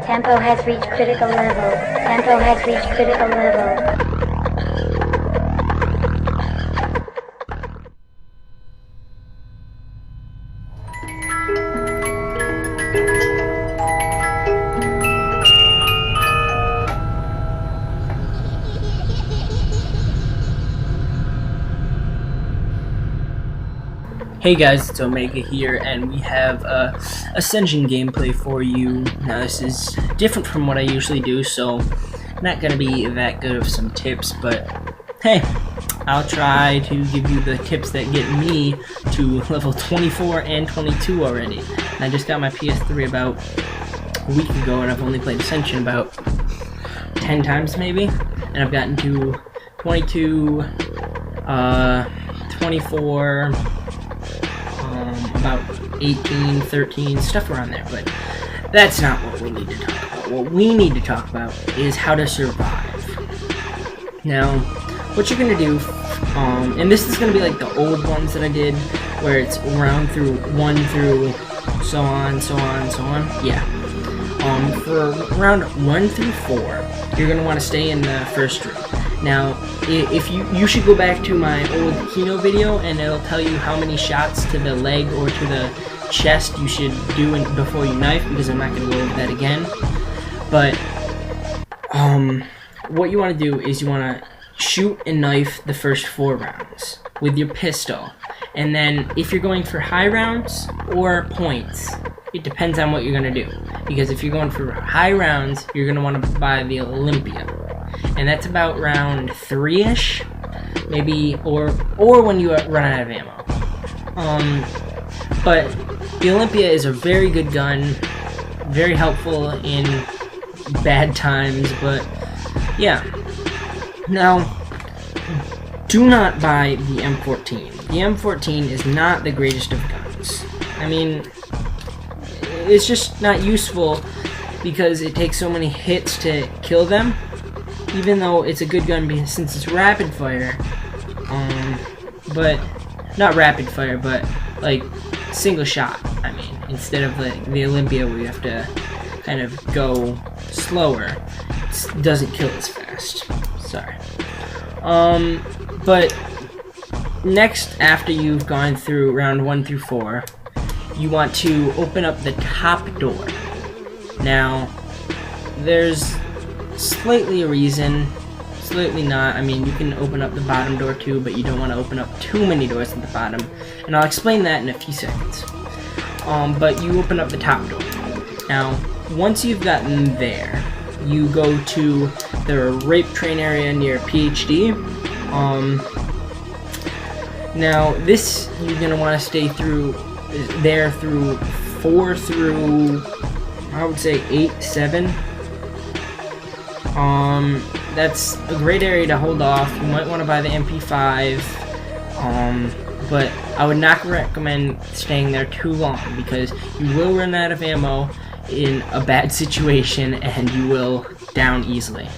Tempo has reached critical level. Tempo has reached critical level. Hey guys, it's Omega here, and we have a Ascension gameplay for you. Now this is different from what I usually do, so not gonna be that good of some tips, but hey, I'll try to give you the tips that get me to level 24 and 22 already. And I just got my PS3 about a week ago, and I've only played Ascension about 10 times maybe, and I've gotten to 22, 24, about 18, 13, stuff around there, but that's not what we need to talk about. What we need to talk about is how to survive. Now, what you're going to do, and this is going to be like the old ones that I did, where it's round through 1 through so on, so on, so on, yeah. For round 1 through 4, you're going to want to stay in the first room. Now, if you should go back to my old Kino video, and it'll tell you how many shots to the leg or to the chest you should do before you knife, because I'm not going to go over that again. But what you want to do is you want to shoot and knife the first 4 rounds with your pistol, and then if you're going for high rounds or points, it depends on what you're going to do. Because if you're going for high rounds, you're going to want to buy the Olympia. And that's about round 3-ish, maybe, or when you run out of ammo. But the Olympia is a very good gun, very helpful in bad times, but yeah. Now, do not buy the M14. The M14 is not the greatest of guns. I mean, it's just not useful because it takes so many hits to kill them. Even though it's a good gun since it's rapid fire, but not rapid fire, but like single shot. I mean, instead of the Olympia where you have to kind of go slower, it doesn't kill as fast. Sorry. But next, after you've gone through round 1 through 4, you want to open up the top door. Now, there's slightly a reason, slightly not. I mean, you can open up the bottom door too, but you don't want to open up too many doors at the bottom, and I'll explain that in a few seconds. But you open up the top door. Now, once you've gotten there, you go to the rape train area near PhD. Now, this you're gonna want to stay through 4 through, I would say 8, 7. That's a great area to hold off. You might want to buy the MP5, but I would not recommend staying there too long because you will run out of ammo in a bad situation and you will down easily.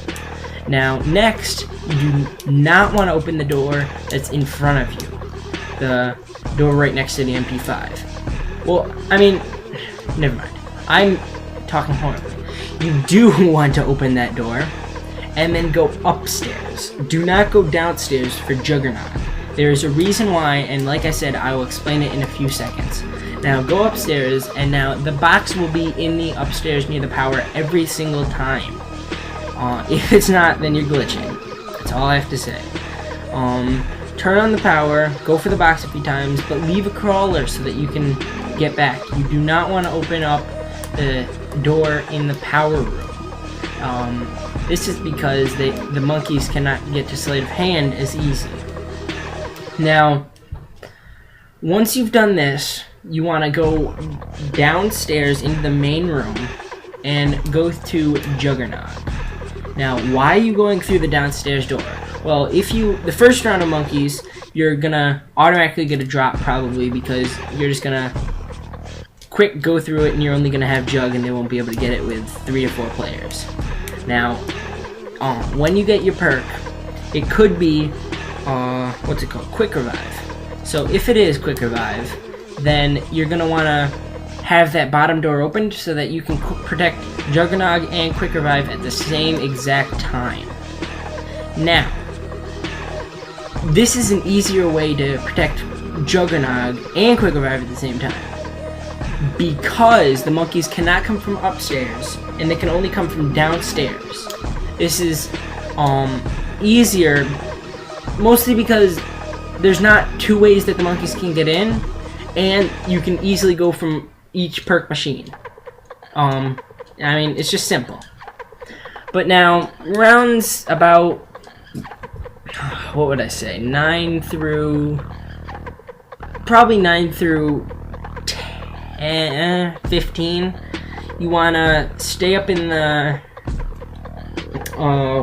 Now, next, you do not want to open the door that's in front of you, the door right next to the MP5. Well, I mean, never mind. I'm talking horribly. You do want to open that door and then go upstairs. Do not go downstairs for Juggernaut. There is a reason why, and like I said, I will explain it in a few seconds. Now go upstairs, and now the box will be in the upstairs near the power every single time. If it's not, then you're glitching. That's all I have to say. Turn on the power, go for the box a few times, but leave a crawler so that you can get back. You do not want to open up the door in the power room. This is because the monkeys cannot get to sleight of hand as easy. Now, once you've done this, you want to go downstairs into the main room and go to Juggernaut. Now, why are you going through the downstairs door? Well, the first round of monkeys, you're gonna automatically get a drop probably because you're just gonna quick go through it and you're only gonna have Jug and they won't be able to get it with 3 or 4 players. Now, when you get your perk, it could be, what's it called? Quick Revive. So if it is Quick Revive, then you're gonna wanna have that bottom door opened so that you can protect Juggernog and Quick Revive at the same exact time. Now, this is an easier way to protect Juggernog and Quick Revive at the same time, because the monkeys cannot come from upstairs and they can only come from downstairs. This is easier, mostly because there's not two ways that the monkeys can get in, and you can easily go from each perk machine. I mean, it's just simple. But now, rounds about, what would I say, 9 through 15, you want to stay up in the,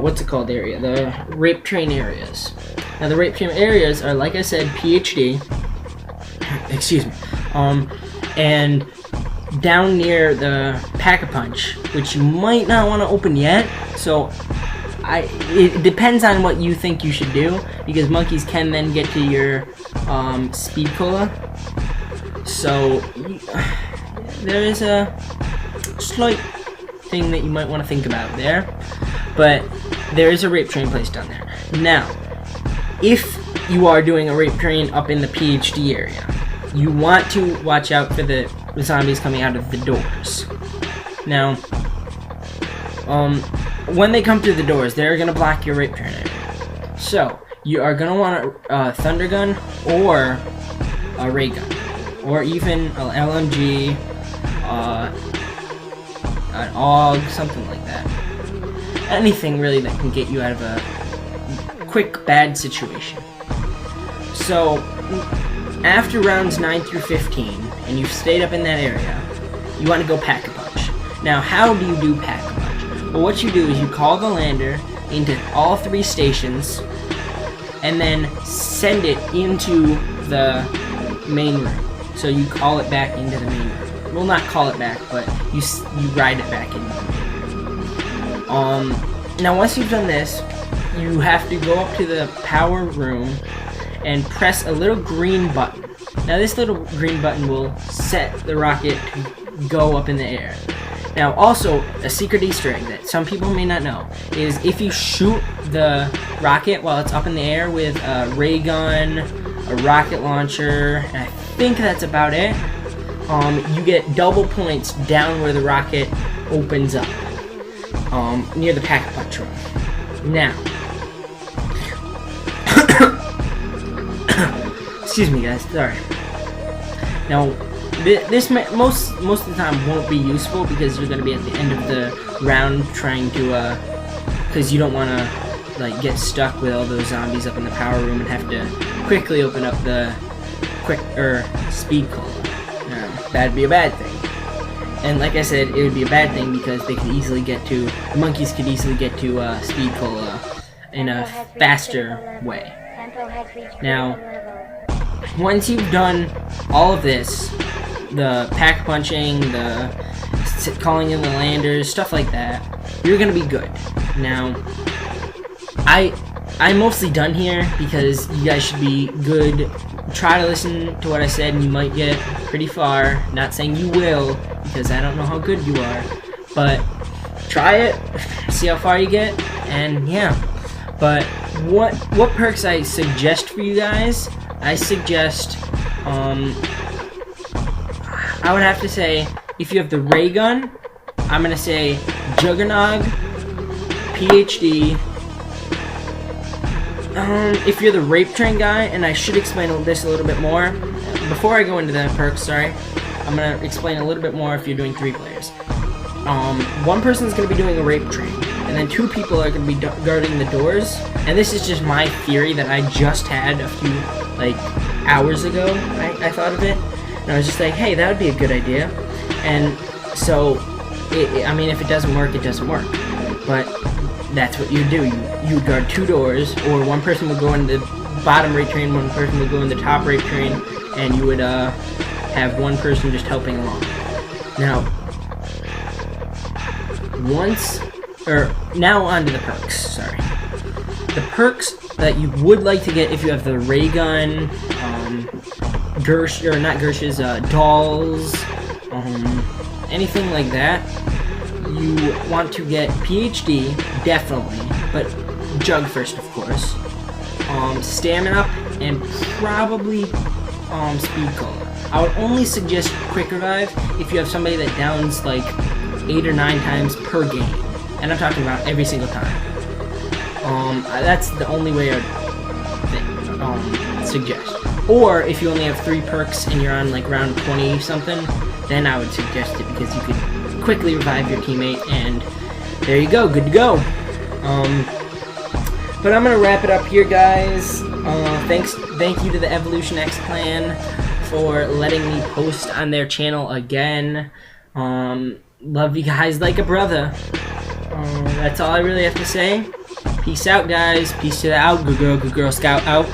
what's it called area? The rape train areas. Now the rape train areas are, like I said, PhD, excuse me, and down near the Pack-a-Punch, which you might not want to open yet, so it depends on what you think you should do, because monkeys can then get to your speed cola. So there is a slight thing that you might want to think about there, but there is a rape train placed down there. Now, if you are doing a rape train up in the PhD area, you want to watch out for the zombies coming out of the doors. Now, when they come through the doors, they're going to block your rape train area. So, you are going to want a thunder gun or a ray gun, or even an LMG, an AUG, something like that. Anything really that can get you out of a quick bad situation. So, after rounds 9 through 15, and you've stayed up in that area, you want to go Pack-a-Punch. Now, how do you do Pack-a-Punch? Well, what you do is you call the lander into all 3 stations, and then send it into the main room. So you call it back into the main room. Well, not call it back, but you ride it back into the main room. Now once you've done this, you have to go up to the power room and press a little green button. Now this little green button will set the rocket to go up in the air. Now also, a secret Easter egg that some people may not know is if you shoot the rocket while it's up in the air with a ray gun, a rocket launcher, and I think that's about it, you get double points down where the rocket opens up, near the Pack-a-Punch room. Now, excuse me guys, sorry. Now, this most of the time won't be useful because you're going to be at the end of the round trying to, because you don't want to like get stuck with all those zombies up in the power room and have to quickly open up the speed cola. That'd be a bad thing. And like I said, it would be a bad thing because they could easily get to, the monkeys could easily get to speed cola in a faster way. Now, once you've done all of this, the pack punching, the calling in the landers, stuff like that, you're gonna be good. Now, I'm mostly done here because you guys should be good. Try to listen to what I said and you might get pretty far. Not saying you will, because I don't know how good you are, but try it, see how far you get, and yeah. But what perks I suggest for you guys? I suggest, I would have to say, if you have the ray gun, I'm gonna say Juggernog, PhD. If you're the rape train guy, and I should explain this a little bit more before I go into the perks. Sorry, I'm gonna explain a little bit more if you're doing 3 players. One person's gonna be doing a rape train, and then 2 people are gonna be guarding the doors. And this is just my theory that I just had a few hours ago. I thought of it, and I was just like, hey, that would be a good idea. And so, I mean, if it doesn't work, it doesn't work. But that's what you do. You would guard 2 doors, or one person would go in the bottom rape train, one person would go in the top rape train, and you would have one person just helping along. Now, now on to the perks. Sorry, the perks that you would like to get if you have the ray gun, dolls, anything like that, you want to get PhD, definitely, but Jug first, of course. Stamina up, and probably Speed Cola. I would only suggest Quick Revive if you have somebody that downs like 8 or 9 times per game, and I'm talking about every single time. That's the only way I'd suggest. Or if you only have 3 perks and you're on like round 20 something, then I would suggest it because you could quickly revive your teammate, and there you go, good to go. But I'm gonna wrap it up here, guys. Thank you to the eVoLuTioNxClan for letting me post on their channel again. Love you guys like a brother. That's all I really have to say. Peace out, guys. Peace to the out. Good girl Scout out.